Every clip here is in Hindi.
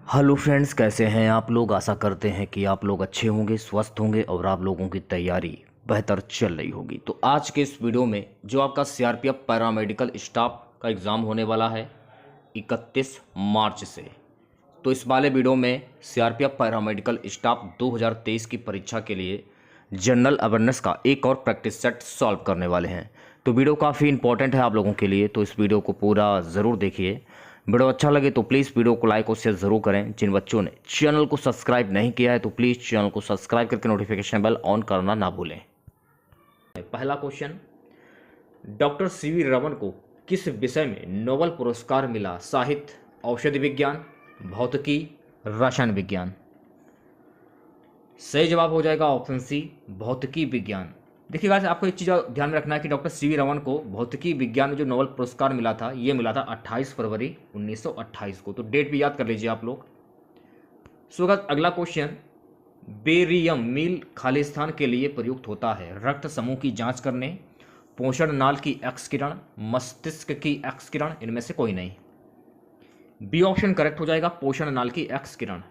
हेलो फ्रेंड्स, कैसे हैं आप लोग। आशा करते हैं कि आप लोग अच्छे होंगे, स्वस्थ होंगे और आप लोगों की तैयारी बेहतर चल रही होगी। तो आज के इस वीडियो में जो आपका सीआरपीएफ पैरामेडिकल स्टाफ का एग्ज़ाम होने वाला है 31 मार्च से, तो इस वाले वीडियो में सीआरपीएफ पैरामेडिकल स्टाफ 2023 की परीक्षा के लिए जनरल अवेयरनेस का एक और प्रैक्टिस सेट सॉल्व करने वाले हैं। तो वीडियो काफ़ी इंपॉर्टेंट है आप लोगों के लिए, तो इस वीडियो को पूरा ज़रूर देखिए। वीडियो अच्छा लगे तो प्लीज़ वीडियो को लाइक और शेयर ज़रूर करें। जिन बच्चों ने चैनल को सब्सक्राइब नहीं किया है तो प्लीज़ चैनल को सब्सक्राइब करके नोटिफिकेशन बेल ऑन करना ना भूलें। पहला क्वेश्चन, डॉक्टर सीवी रमन को किस विषय में नोबेल पुरस्कार मिला? साहित्य, औषधि विज्ञान, भौतिकी, रसायन विज्ञान। सही जवाब हो जाएगा ऑप्शन सी, भौतिकी विज्ञान। देखिए गाइस, आपको एक चीज़ ध्यान में रखना है कि डॉक्टर सीवी रमन को भौतिकी विज्ञान में जो नोबेल पुरस्कार मिला था, ये मिला था 28 फरवरी 1928 को। तो डेट भी याद कर लीजिए आप लोग। सो गाइस, अगला क्वेश्चन, बेरियम मील खालिस्तान के लिए प्रयुक्त होता है? रक्त समूह की जांच करने, पोषण नाल की एक्स किरण, मस्तिष्क की एक्स किरण, इनमें से कोई नहीं। बी ऑप्शन करेक्ट हो जाएगा, पोषण नाल की एक्स किरण।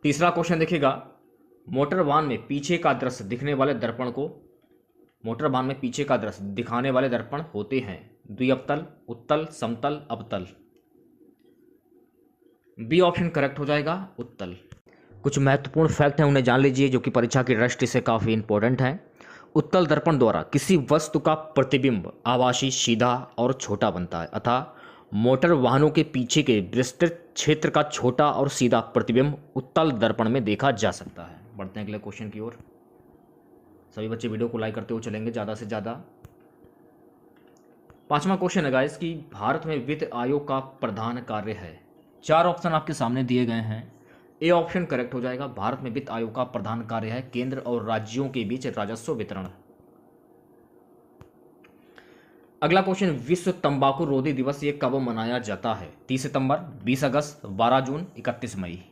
तीसरा क्वेश्चन देखिएगा, मोटर वाहन में पीछे का दृश्य दिखने वाले दर्पण को, मोटर वाहन में पीछे का दृश्य दिखाने वाले दर्पण होते हैं द्विअवतल, उत्तल, समतल, अवतल। बी ऑप्शन करेक्ट हो जाएगा, उत्तल। कुछ महत्वपूर्ण फैक्ट हैं, उन्हें जान लीजिए जो कि परीक्षा की दृष्टि से काफ़ी इंपॉर्टेंट है। उत्तल दर्पण द्वारा किसी वस्तु का प्रतिबिंब आभासी, सीधा और छोटा बनता है, अतः मोटर वाहनों के पीछे के विस्तृत क्षेत्र का छोटा और सीधा प्रतिबिंब उत्तल दर्पण में देखा जा सकता है। बढ़ते हैं अगले क्वेश्चन की ओर। सभी बच्चे वीडियो को लाइक करते हुए चलेंगे ज़्यादा से ज़्यादा। पांचवा क्वेश्चन है गाइस कि भारत में वित्त आयोग का प्रधान कार्य है? चार ऑप्शन आपके सामने दिए गए हैं। ए ऑप्शन करेक्ट हो जाएगा, भारत में वित्त आयोग का प्रधान कार्य है केंद्र और राज्यों के बीच राजस्व वितरण। अगला क्वेश्चन, विश्व तंबाकू रोधी दिवस ये कब मनाया जाता है? 30 सितंबर, 20 अगस्त, 12 जून, 31 मई।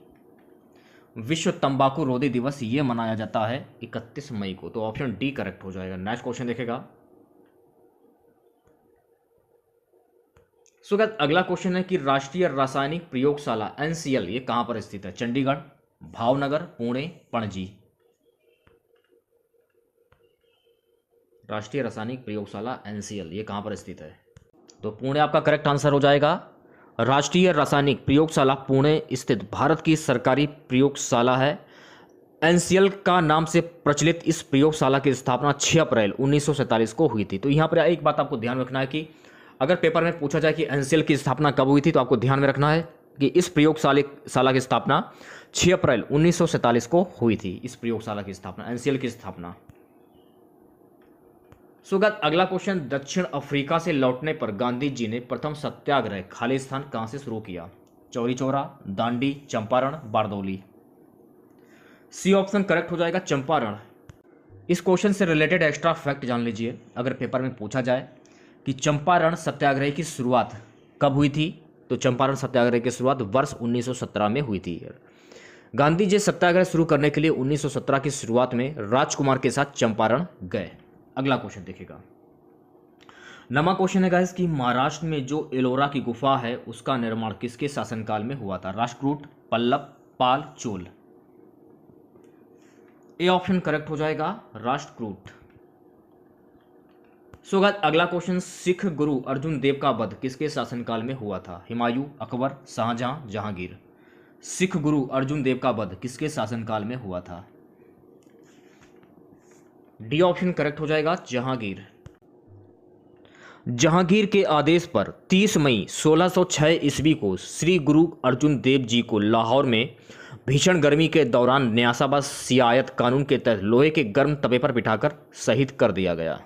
विश्व तंबाकू रोधी दिवस ये मनाया जाता है 31 मई को। तो ऑप्शन डी करेक्ट हो जाएगा। नेक्स्ट क्वेश्चन देखेगा। सो गाइस, अगला क्वेश्चन है कि राष्ट्रीय रासायनिक प्रयोगशाला एनसीएल ये कहां पर स्थित है? चंडीगढ़, भावनगर, पुणे, पणजी। राष्ट्रीय रासायनिक प्रयोगशाला एनसीएल ये कहां पर स्थित है? तो पुणे आपका करेक्ट आंसर हो जाएगा। राष्ट्रीय रासायनिक प्रयोगशाला पुणे स्थित भारत की सरकारी प्रयोगशाला है। एनसीएल का नाम से प्रचलित इस प्रयोगशाला की स्थापना 6 अप्रैल 1947 को हुई थी। तो यहाँ पर एक बात आपको ध्यान रखना है कि अगर पेपर में पूछा जाए कि एनसीएल की स्थापना कब हुई थी, तो आपको ध्यान में रखना है कि इस प्रयोगशाला की स्थापना 6 अप्रैल 1947 को हुई थी। इस प्रयोगशाला की स्थापना, एनसीएल की स्थापना। सो गाइस, अगला क्वेश्चन, दक्षिण अफ्रीका से लौटने पर गांधी जी ने प्रथम सत्याग्रह खालिस्तान कहां से शुरू किया? Chauri Chaura, Dandi, Champaran, Bardoli. C option correct हो जाएगा, चंपारण। इस क्वेश्चन से रिलेटेड एक्स्ट्रा फैक्ट जान लीजिए। अगर पेपर में पूछा जाए कि चंपारण सत्याग्रह की शुरुआत कब हुई थी, तो चंपारण सत्याग्रह की शुरुआत वर्ष 1917 में हुई थी। गांधी जी सत्याग्रह शुरू करने के लिए 1917 की शुरुआत में राजकुमार के साथ चंपारण गए। अगला क्वेश्चन देखिएगा। नवा क्वेश्चन है गाइस कि महाराष्ट्र में जो एलोरा की गुफा है उसका निर्माण किसके शासनकाल में हुआ था? राष्ट्रकूट, पल्लव, पाल, चोल। ए ऑप्शन करेक्ट हो जाएगा, राष्ट्रकूट। सो गाइस, अगला क्वेश्चन, सिख गुरु अर्जुन देव का वध किसके शासनकाल में हुआ था? हुमायूं, अकबर, शाहजहां, जहांगीर। सिख गुरु अर्जुन देव का वध किसके शासनकाल में हुआ था? डी ऑप्शन करेक्ट हो जाएगा, जहांगीर। जहांगीर के आदेश पर 30 मई 1606 ईस्वी को श्री गुरु अर्जुन देव जी को लाहौर में भीषण गर्मी के दौरान न्यासाबा सियायत कानून के तहत लोहे के गर्म तवे पर बिठाकर शहीद कर दिया गया।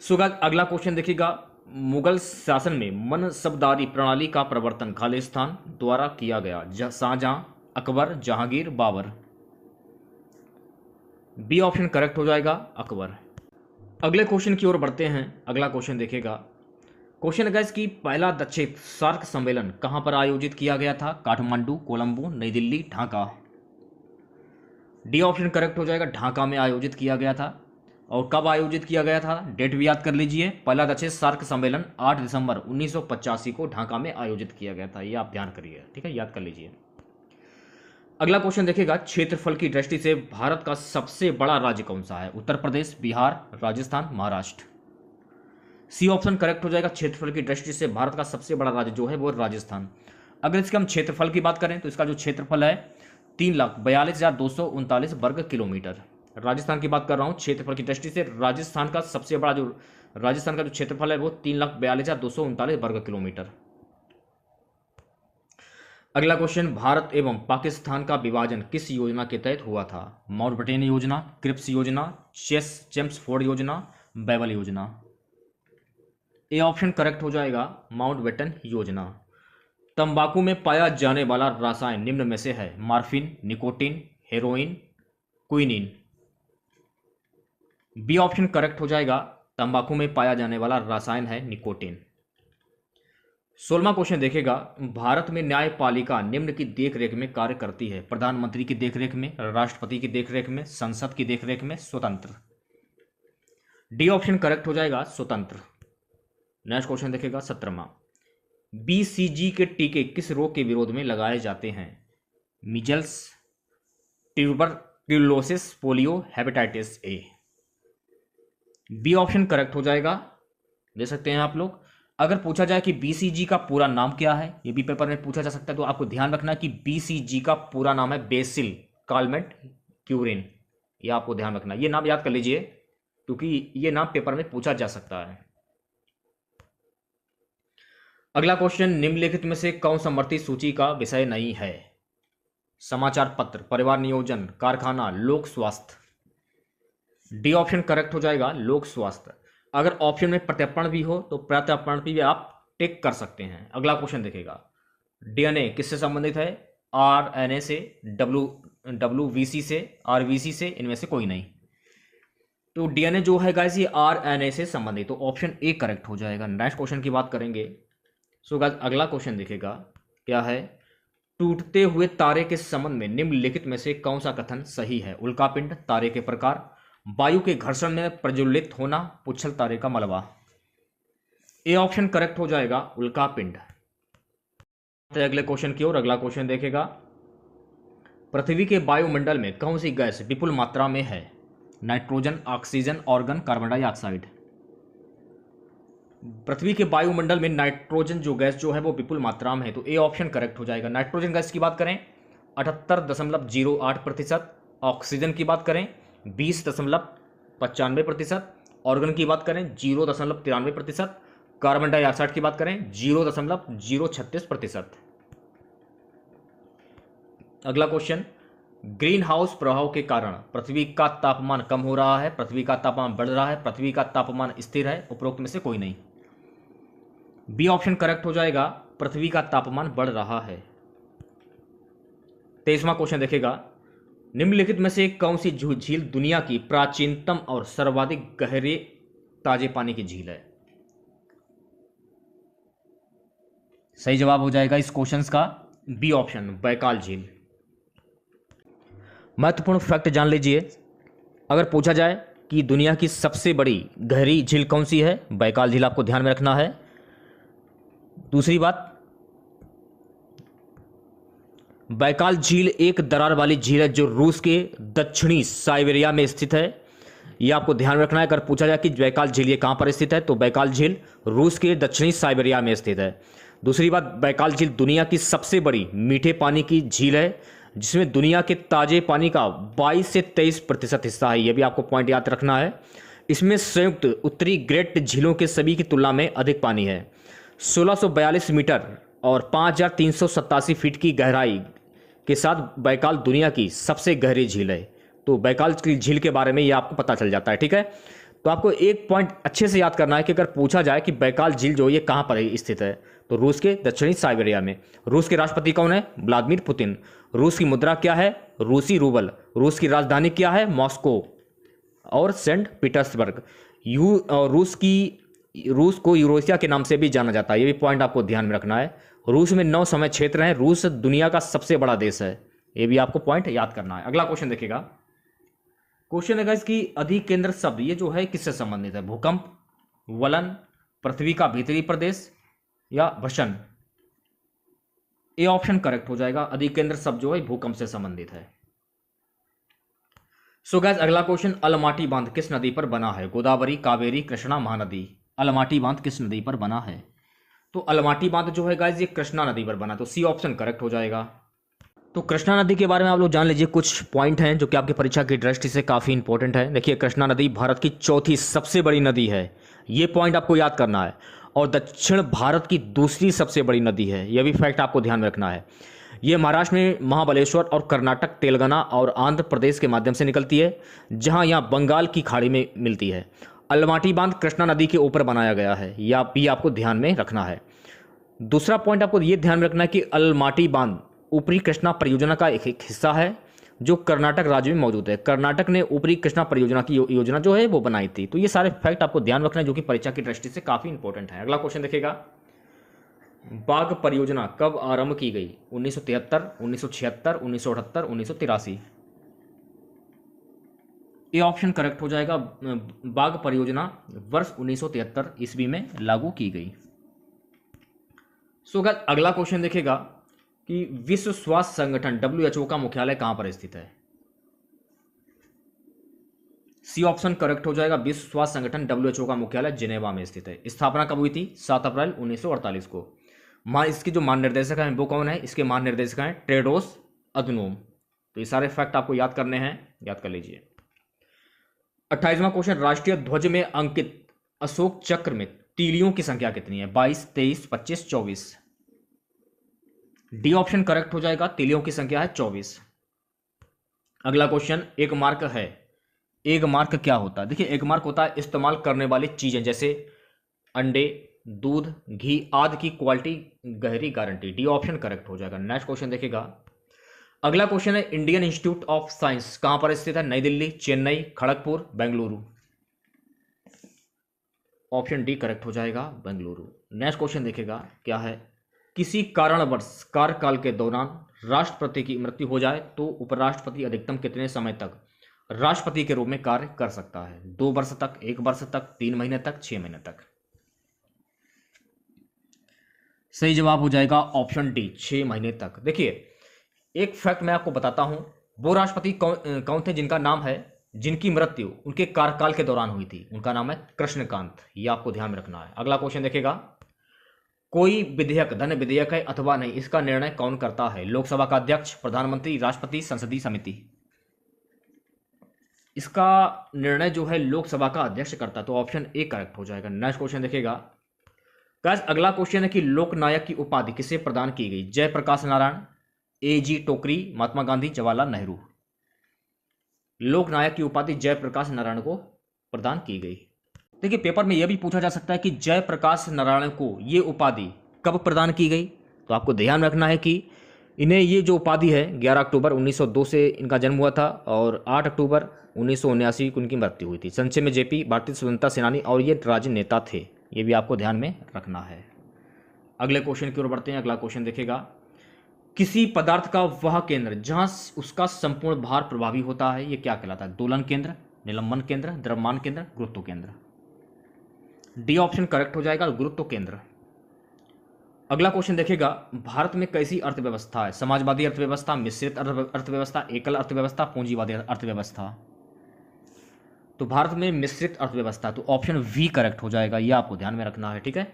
सो गाइस, अगला क्वेश्चन देखिएगा। मुगल शासन में मनसबदारी प्रणाली का प्रवर्तन खालिस्तान द्वारा किया गया? Shahjahan, Akbar, Jahangir, Babur. B option correct हो जाएगा, अकबर। अगले क्वेश्चन की ओर बढ़ते हैं। अगला क्वेश्चन देखिएगा। क्वेश्चन गाइस कि पहला दक्षिण सार्क सम्मेलन कहां पर आयोजित किया गया था? काठमांडू, कोलंबो, नई Delhi, Dhaka. D option correct हो जाएगा, ढाका में आयोजित किया गया था। और कब आयोजित किया गया था, डेट भी याद कर लीजिए। पहला दक्षिण सार्क सम्मेलन 8 दिसंबर 1985 को ढाका में आयोजित किया गया था, ये आप ध्यान करिए, ठीक है, याद कर लीजिए। अगला क्वेश्चन देखिएगा, क्षेत्रफल की दृष्टि से भारत का सबसे बड़ा राज्य कौन सा है? Uttar Pradesh, Bihar, Rajasthan, Maharashtra. C option correct हो जाएगा। क्षेत्रफल की दृष्टि से भारत का सबसे बड़ा राज्य जो है वो राजस्थान। अगर इसके हम क्षेत्रफल की बात करें तो इसका जो क्षेत्रफल है 3,42,239 वर्ग किलोमीटर। राजस्थान की बात कर रहा हूं, क्षेत्रफल की दृष्टि से राजस्थान का सबसे बड़ा जो राजस्थान का जो क्षेत्रफल है वो 3,42,239 वर्ग किलोमीटर। अगला क्वेश्चन, भारत एवं पाकिस्तान का विभाजन किस योजना के तहत हुआ था? माउंटबेटन योजना, क्रिप्स योजना, चेम्सफोर्ड योजना, बैबल योजना। ए ऑप्शन करेक्ट हो जाएगा, माउंटबेटन योजना। तंबाकू में पाया जाने वाला रसायन निम्न में से है? Morphine, nicotine, heroin, quinine. B option correct हो जाएगा, तंबाकू में पाया जाने वाला रसायन है निकोटीन। 16वां क्वेश्चन देखेगा, भारत में न्यायपालिका निम्न की देखरेख में कार्य करती है? प्रधानमंत्री की देखरेख में, राष्ट्रपति की देखरेख में, संसद की देखरेख में, स्वतंत्र। डी ऑप्शन करेक्ट हो जाएगा, स्वतंत्र। नेक्स्ट क्वेश्चन देखेगा 17वां, बीसीजी के टीके किस रोग के विरोध में लगाए जाते हैं? Measles, tuberculosis, polio, hepatitis A. B option correct हो जाएगा, दे सकते हैं आप लोग। अगर पूछा जाए कि बीसीजी का पूरा नाम क्या है, ये भी पेपर में पूछा जा सकता है, तो आपको ध्यान रखना है कि बीसीजी का पूरा नाम है बेसिल कालमेट क्यूरिन। ये आपको ध्यान रखना है, ये नाम याद कर लीजिए क्योंकि ये नाम पेपर में पूछा जा सकता है। अगला क्वेश्चन, निम्नलिखित में से कौन समवर्ती सूची का विषय नहीं है? समाचार पत्र, परिवार नियोजन, कारखाना, लोक स्वास्थ्य। डी ऑप्शन करेक्ट हो जाएगा, लोक स्वास्थ्य। अगर ऑप्शन में प्रत्यर्पण भी हो तो प्रत्यर्पण भी आप टिक कर सकते हैं। अगला क्वेश्चन देखेगा, डीएनए किससे संबंधित है? आरएनए से, डब्ल्यूवीसी से, आरबीसी से, इनमें से कोई नहीं। तो डीएनए जो है गाइस ये आरएनए से संबंधित, तो ऑप्शन ए करेक्ट हो जाएगा। नेक्स्ट क्वेश्चन की बात करेंगे। सो गाइस अगला क्वेश्चन देखेगा, क्या है? टूटते हुए तारे के संबंध में निम्नलिखित में से कौन सा कथन सही है? उल्कापिंड, तारे के प्रकार, वायु के घर्षण में प्रज्वलित होना, पुच्छल तारे का मलबा। ए ऑप्शन करेक्ट हो जाएगा, उल्कापिंड। अगले क्वेश्चन की ओर, अगला क्वेश्चन देखेगा, पृथ्वी के वायुमंडल में कौन सी गैस विपुल मात्रा में है? Nitrogen, oxygen, argon, carbon dioxide. पृथ्वी के वायुमंडल में नाइट्रोजन जो गैस जो है वो विपुल मात्रा में है, तो ए ऑप्शन करेक्ट हो जाएगा। नाइट्रोजन गैस की बात करें 78.08%, ऑक्सीजन की बात करें 20.95%, ऑर्गन की बात करें 0.93%, कार्बन डाइऑक्साइड की बात करें 0.036%। अगला क्वेश्चन, ग्रीन हाउस प्रभाव के कारण पृथ्वी का तापमान कम हो रहा है, पृथ्वी का तापमान बढ़ रहा है, पृथ्वी का तापमान स्थिर है, उपरोक्त में से कोई नहीं। बी ऑप्शन करेक्ट हो जाएगा, पृथ्वी का तापमान बढ़ रहा है। 23वां क्वेश्चन देखेगा, निम्नलिखित में से कौन सी झील दुनिया की प्राचीनतम और सर्वाधिक गहरे ताजे पानी की झील है? सही जवाब हो जाएगा इस क्वेश्चन का बी ऑप्शन, बैकाल झील। महत्वपूर्ण फैक्ट जान लीजिए, अगर पूछा जाए कि दुनिया की सबसे बड़ी गहरी झील कौन सी है, बैकाल झील आपको ध्यान में रखना है। दूसरी बात, बैकाल झील एक दरार वाली झील है जो रूस के दक्षिणी साइबेरिया में स्थित है, यह आपको ध्यान में रखना है। अगर पूछा जाए कि बैकाल झील ये कहां पर स्थित है, तो बैकाल झील रूस के दक्षिणी साइबेरिया में स्थित है। दूसरी बात, बैकाल झील दुनिया की सबसे बड़ी मीठे पानी की झील है, जिसमें दुनिया के ताजे पानी का 22 से 23% हिस्सा है, यह भी आपको पॉइंट याद रखना है। इसमें संयुक्त उत्तरी ग्रेट झीलों के सभी की तुलना में अधिक पानी है। 1642 मीटर और 5387 फीट की गहराई के साथ बैकाल दुनिया की सबसे गहरी झील है। तो बैकाल की झील के बारे में ये आपको पता चल जाता है, ठीक है। तो आपको एक पॉइंट अच्छे से याद करना है कि अगर पूछा जाए कि बैकाल झील जो ये कहाँ पर स्थित है, तो रूस के दक्षिणी साइबेरिया में। रूस के राष्ट्रपति कौन है? Vladimir Putin. रूस की मुद्रा क्या है? रूसी रूबल। रूस की राजधानी क्या है? मॉस्को और सेंट पीटर्सबर्ग। रूस को यूरोसिया के नाम से भी जाना जाता है, ये भी पॉइंट आपको ध्यान में रखना है। रूस में 9 समय क्षेत्र हैं। रूस दुनिया का सबसे बड़ा देश है, ये भी आपको पॉइंट याद करना है। अगला क्वेश्चन देखिएगा, क्वेश्चन है गाइस कि अधिकेंद्र शब्द ये जो है किससे संबंधित है? भूकंप, वलन, पृथ्वी का भीतरी प्रदेश या भसन? ए ऑप्शन करेक्ट हो जाएगा। अधिकेंद्र शब्द जो है भूकंप से संबंधित है। सो गाइस अगला क्वेश्चन, अलमाटी बांध किस नदी पर बना है? गोदावरी, कावेरी, कृष्णा, महानदी? अलमाटी बांध किस नदी पर बना है? तो अलमाटी बांध जो है गाइस ये कृष्णा नदी पर बना, तो सी ऑप्शन करेक्ट हो जाएगा। तो कृष्णा नदी के बारे में आप लोग जान लीजिए, कुछ पॉइंट हैं जो कि आपकी परीक्षा की दृष्टि से काफ़ी इंपॉर्टेंट है। देखिए, कृष्णा नदी भारत की चौथी सबसे बड़ी नदी है, ये पॉइंट आपको याद करना है, और दक्षिण भारत की दूसरी सबसे बड़ी नदी है, यह भी फैक्ट आपको ध्यान में रखना है। ये महाराष्ट्र में महाबलेश्वर और कर्नाटक, तेलंगाना और आंध्र प्रदेश के माध्यम से निकलती है, जहां यहाँ बंगाल की खाड़ी में मिलती है। अलमाटी बांध कृष्णा नदी के ऊपर बनाया गया है, या भी आपको ध्यान में रखना है। दूसरा पॉइंट आपको ये ध्यान में रखना है कि अलमाटी बांध ऊपरी कृष्णा परियोजना का एक हिस्सा है जो कर्नाटक राज्य में मौजूद है। कर्नाटक ने ऊपरी कृष्णा परियोजना की योजना जो है वो बनाई थी। तो ये सारे फैक्ट आपको ध्यान रखना है जो कि परीक्षा की दृष्टि से काफी इंपॉर्टेंट है। अगला क्वेश्चन देखिएगा, बाघ परियोजना कब आरंभ की गई? 1973, 1976, 1978, 1983? ये ऑप्शन करेक्ट हो जाएगा। बाघ परियोजना वर्ष 1973 ईस्वी में लागू की गई। सो गाइस अगला क्वेश्चन देखिएगा कि विश्व स्वास्थ्य संगठन WHO का मुख्यालय कहां पर स्थित है? सी ऑप्शन करेक्ट हो जाएगा। विश्व स्वास्थ्य संगठन WHO का मुख्यालय जिनेवा में स्थित है। स्थापना कब हुई थी? 7 अप्रैल 1948 को। इसके जो महानिर्देशक हैं वो कौन है? इसके महानिर्देशक हैं टेड्रोस अधनोम। तो ये सारे फैक्ट आपको याद करने हैं, याद कर लीजिए। 28वां क्वेश्चन, राष्ट्रीय ध्वज में अंकित अशोक चक्र में तीलियों की संख्या कितनी है? 22, 23, 25, 24? डी ऑप्शन करेक्ट हो जाएगा। तीलियों की संख्या है 24। अगला क्वेश्चन, एक मार्क है। एक मार्क क्या होता है? देखिए, एक मार्क होता है इस्तेमाल करने वाली चीजें जैसे अंडे, दूध, घी आदि की क्वालिटी गहरी गारंटी। डी ऑप्शन करेक्ट हो जाएगा। नेक्स्ट क्वेश्चन देखिएगा। अगला क्वेश्चन है, इंडियन इंस्टीट्यूट ऑफ साइंस कहां पर स्थित है? नई Delhi, Chennai, Kharagpur, Bengaluru? Option D correct हो जाएगा, बेंगलुरु। नेक्स्ट क्वेश्चन देखिएगा क्या है, किसी कारणवश कार्यकाल के दौरान राष्ट्रपति की मृत्यु हो जाए तो उपराष्ट्रपति अधिकतम कितने समय तक राष्ट्रपति के रूप में कार्य कर सकता है? 2 वर्ष तक, 1 वर्ष तक, 3 महीने तक, 6 महीने तक? सही जवाब हो जाएगा ऑप्शन डी, 6 महीने तक। देखिए, एक फैक्ट मैं आपको बताता हूं, वो राष्ट्रपति कौन थे जिनका नाम है, जिनकी मृत्यु उनके कार्यकाल के दौरान हुई थी? उनका नाम है कृष्णकांत। ये आपको ध्यान में रखना है। अगला क्वेश्चन देखिएगा, कोई विधेयक धन विधेयक है अथवा नहीं, इसका निर्णय कौन करता है? लोकसभा का अध्यक्ष, प्रधानमंत्री, राष्ट्रपति, संसदीय समिति? इसका निर्णय जो है लोकसभा का अध्यक्ष करता है, तो ऑप्शन ए करेक्ट हो जाएगा। नेक्स्ट क्वेश्चन देखिएगा गाइस, अगला क्वेश्चन है कि लोकनायक की उपाधि किसे प्रदान की गई? जयप्रकाश नारायण, A.G. टोकरी, महात्मा गांधी, जवाहरलाल नेहरू? लोकनायक की उपाधि जयप्रकाश नारायण को प्रदान की गई। देखिए, पेपर में यह भी पूछा जा सकता है कि जयप्रकाश नारायण को ये उपाधि कब प्रदान की गई? तो आपको ध्यान रखना है कि इन्हें ये जो उपाधि है 11 अक्टूबर 1902 से इनका जन्म हुआ था और 8 अक्टूबर 1979 को इनकी मृत्यु हुई थी। संक्षेप में जेपी, भारतीय स्वतंत्रता सेनानी और ये राजनेता थे। ये भी आपको ध्यान में रखना है। अगले क्वेश्चन की ओर बढ़ते हैं। अगला क्वेश्चन देखिएगा, किसी पदार्थ का वह केंद्र जहां उसका संपूर्ण भार प्रभावी होता है, ये क्या कहलाता है? दोलन केंद्र, निलंबन केंद्र, द्रव्यमान केंद्र, गुरुत्व केंद्र? डी ऑप्शन करेक्ट हो जाएगा, गुरुत्व केंद्र। अगला क्वेश्चन देखिएगा, भारत में कैसी अर्थव्यवस्था है? समाजवादी अर्थव्यवस्था, मिश्रित अर्थव्यवस्था, एकल अर्थव्यवस्था, पूंजीवादी अर्थव्यवस्था? तो भारत में मिश्रित अर्थव्यवस्था, तो ऑप्शन वी करेक्ट हो जाएगा। यह आपको ध्यान में रखना है, ठीक है।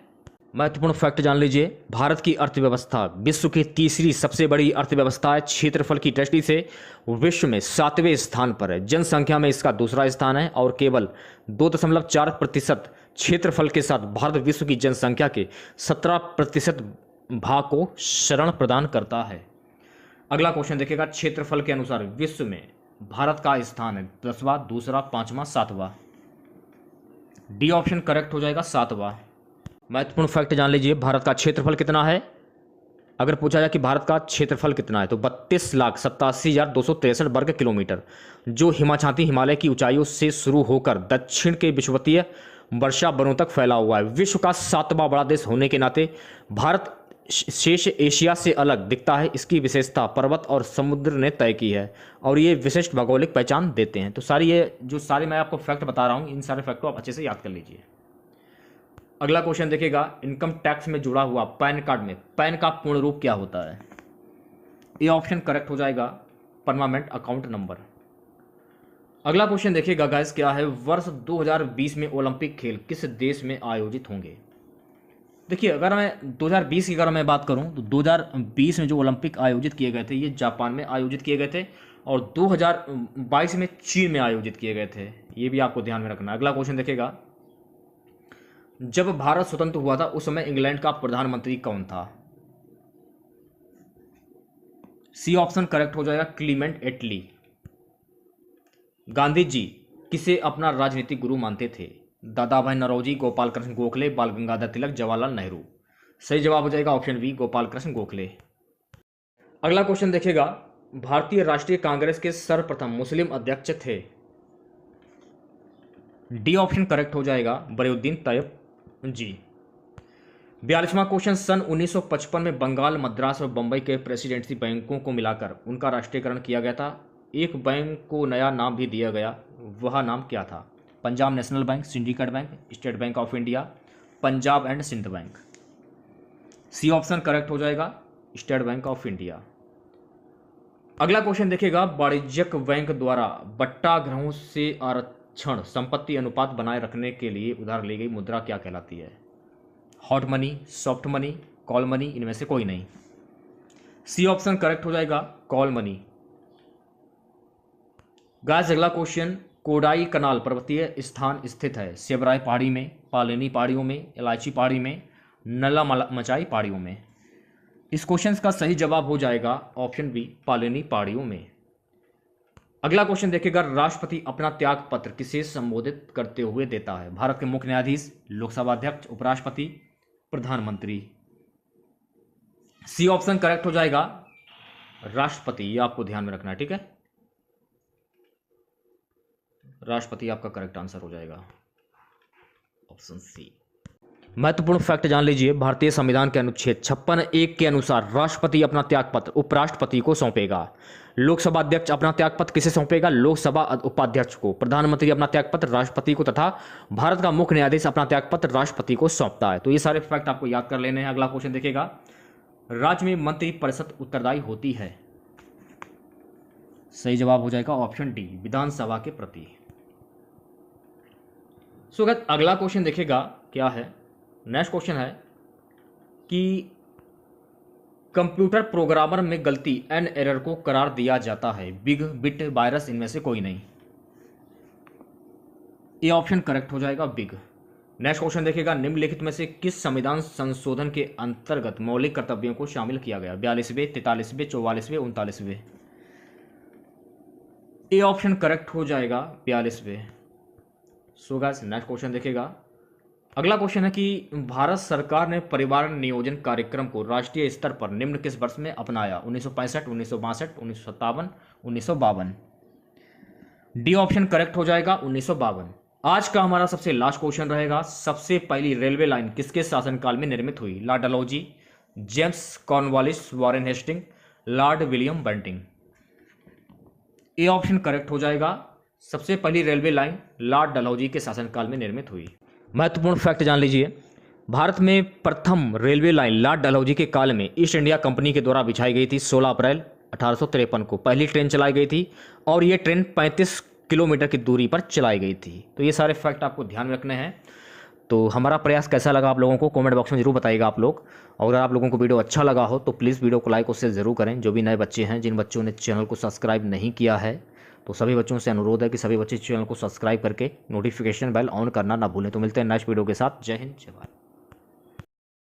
महत्वपूर्ण फैक्ट जान लीजिए, भारत की अर्थव्यवस्था विश्व की तीसरी सबसे बड़ी अर्थव्यवस्था है। क्षेत्रफल की दृष्टि से विश्व में 7वें स्थान पर है। जनसंख्या में इसका दूसरा स्थान है और केवल 2.4% क्षेत्रफल के साथ भारत विश्व की जनसंख्या के 17% भाग को शरण प्रदान करता है। अगला क्वेश्चन देखिएगा, क्षेत्रफल के अनुसार विश्व में भारत का स्थान है 10वां, दूसरा, 5वां, 7वां? डी ऑप्शन करेक्ट हो जाएगा, 7वां। महत्वपूर्ण फैक्ट जान लीजिए, भारत का क्षेत्रफल कितना है? अगर पूछा जाए कि भारत का क्षेत्रफल कितना है तो 32,87,263 वर्ग किलोमीटर, जो हिमाछाती हिमालय की ऊंचाइयों से शुरू होकर दक्षिण के विषुवतीय वर्षा वनों तक फैला हुआ है। विश्व का 7वां बड़ा देश होने के नाते भारत शेष एशिया से अलग दिखता है, इसकी विशेषता पर्वत और समुद्र ने तय की है और ये विशिष्ट भौगोलिक पहचान देते हैं। तो सारी ये जो सारे मैं आपको फैक्ट बता रहा हूँ, इन सारे फैक्ट को आप अच्छे से याद कर लीजिए। अगला क्वेश्चन देखिएगा, इनकम टैक्स में जुड़ा हुआ पैन कार्ड में पैन का पूर्ण रूप क्या होता है? ये ऑप्शन करेक्ट हो जाएगा परमानेंट अकाउंट नंबर। अगला क्वेश्चन देखिएगा गाइस, क्या है? वर्ष 2020 में ओलंपिक खेल किस देश में आयोजित होंगे? देखिए, अगर मैं 2020 की बात करूं तो 2020 में जो ओलंपिक आयोजित किए गए थे ये जापान में आयोजित किए गए थे और 2022 में चीन में आयोजित किए गए थे। ये भी आपको ध्यान में रखना। अगला क्वेश्चन देखिएगा, जब भारत स्वतंत्र हुआ था उस समय इंग्लैंड का प्रधानमंत्री कौन था? सी ऑप्शन करेक्ट हो जाएगा क्लीमेंट एटली। गांधी जी किसे अपना राजनीतिक गुरु मानते थे? दादा भाई नौरोजी, गोपाल कृष्ण गोखले, बाल गंगाधर तिलक, जवाहरलाल नेहरू। सही जवाब हो जाएगा ऑप्शन बी, गोपाल कृष्ण गोखले। अगला क्वेश्चन देखिएगा, भारतीय राष्ट्रीय कांग्रेस के सर्वप्रथम मुस्लिम अध्यक्ष थे? डी ऑप्शन करेक्ट हो जाएगा, बरिउद्दीन तैयब जी। 42वां क्वेश्चन, सन 1955 में बंगाल, मद्रास और बंबई के प्रेसिडेंसी बैंकों को मिलाकर उनका राष्ट्रीयकरण किया गया था। एक बैंक को नया नाम भी दिया गया, वह नाम क्या था? Punjab National Bank, Syndicate Bank, State Bank of India, Punjab and Sindh Bank. C option correct हो जाएगा, स्टेट बैंक ऑफ इंडिया। अगला क्वेश्चन देखिएगा, वाणिज्यिक बैंक द्वारा बट्टाग्रहों से आरक्षण संपत्ति अनुपात बनाए रखने के लिए उधार ली गई मुद्रा क्या कहलाती है? Hot money, soft money, call money, इनमें से कोई नहीं। सी ऑप्शन करेक्ट हो जाएगा, कॉल मनी। गाइस अगला क्वेश्चन, कोडाई कनाल पर्वतीय स्थान स्थित है? सेबराई पहाड़ी में, पालेनी पहाड़ियों में, इलायची पहाड़ी में, नला मचाई पहाड़ियों में। इस क्वेश्चन का सही जवाब हो जाएगा ऑप्शन बी, पालेनी पहाड़ियों में। अगला क्वेश्चन देखिएगा, राष्ट्रपति अपना त्याग पत्र किसे संबोधित करते हुए देता है? भारत के मुख्य न्यायाधीश, लोकसभा अध्यक्ष, उपराष्ट्रपति, प्रधानमंत्री। सी ऑप्शन करेक्ट हो जाएगा, राष्ट्रपति। ये आपको ध्यान में रखना है, ठीक है? राष्ट्रपति आपका करेक्ट आंसर हो जाएगा, ऑप्शन सी। महत्वपूर्ण फैक्ट जान लीजिए, भारतीय संविधान के अनुच्छेद 56(1) के अनुसार राष्ट्रपति अपना त्यागपत्र उपराष्ट्रपति को सौंपेगा। लोकसभा अध्यक्ष अपना त्यागपत्र किसे सौंपेगा? लोकसभा उपाध्यक्ष को। प्रधानमंत्री अपना त्यागपत्र राष्ट्रपति को तथा भारत का मुख्य न्यायाधीश अपना त्यागपत्र राष्ट्रपति को सौंपता है। तो ये सारे फैक्ट आपको याद कर लेने हैं। अगला क्वेश्चन देखिएगा, राज्य में मंत्रिपरिषद उत्तरदायी होती है? सही जवाब हो जाएगा ऑप्शन डी, विधानसभा के प्रति। सो अगला क्वेश्चन देखिएगा, क्या है? नेक्स्ट क्वेश्चन है कि कंप्यूटर प्रोग्रामर में गलती एन एरर को करार दिया जाता है? बिग, बिट, वायरस, इनमें से कोई नहीं। ये ऑप्शन करेक्ट हो जाएगा, बिग। नेक्स्ट क्वेश्चन देखिएगा, निम्नलिखित में से किस संविधान संशोधन के अंतर्गत मौलिक कर्तव्यों को शामिल किया गया? 42वें, 43वें, 44वें, 39वें। ये ऑप्शन करेक्ट हो जाएगा 42वें। सो गाइस नेक्स्ट क्वेश्चन देखिएगा, अगला क्वेश्चन है कि भारत सरकार ने परिवार नियोजन कार्यक्रम को राष्ट्रीय स्तर पर निम्न किस वर्ष में अपनाया? 1965, 1962, 1957, 1952। डी ऑप्शन करेक्ट हो जाएगा 1952। आज का हमारा सबसे लास्ट क्वेश्चन रहेगा, सबसे पहली रेलवे लाइन किसके शासनकाल में निर्मित हुई? Lord Dalhousie, James Cornwallis, Warren Hasting, Lord William Bentinck. A option correct हो जाएगा, सबसे पहली रेलवे लाइन लॉर्ड डलहौजी के शासनकाल में निर्मित हुई। महत्वपूर्ण फैक्ट जान लीजिए, भारत में प्रथम रेलवे लाइन लॉर्ड डलहौजी के काल में ईस्ट इंडिया कंपनी के द्वारा बिछाई गई थी। 16 अप्रैल 1853 को पहली ट्रेन चलाई गई थी और ये ट्रेन 35 किलोमीटर की दूरी पर चलाई गई थी। तो ये सारे फैक्ट आपको ध्यान में रखने हैं। तो हमारा प्रयास कैसा लगा आप लोगों को कमेंट बॉक्स में जरूर बताइएगा आप लोग। और अगर आप लोगों को वीडियो अच्छा लगा हो तो प्लीज़ वीडियो को लाइक और शेयर जरूर करें। जो भी नए बच्चे हैं, जिन बच्चों ने चैनल को सब्सक्राइब नहीं किया है, तो सभी बच्चों से अनुरोध है कि सभी बच्चे चैनल को सब्सक्राइब करके नोटिफिकेशन बेल ऑन करना ना भूलें। तो मिलते हैं नेक्स्ट वीडियो के साथ। जय हिंद, जय भारत।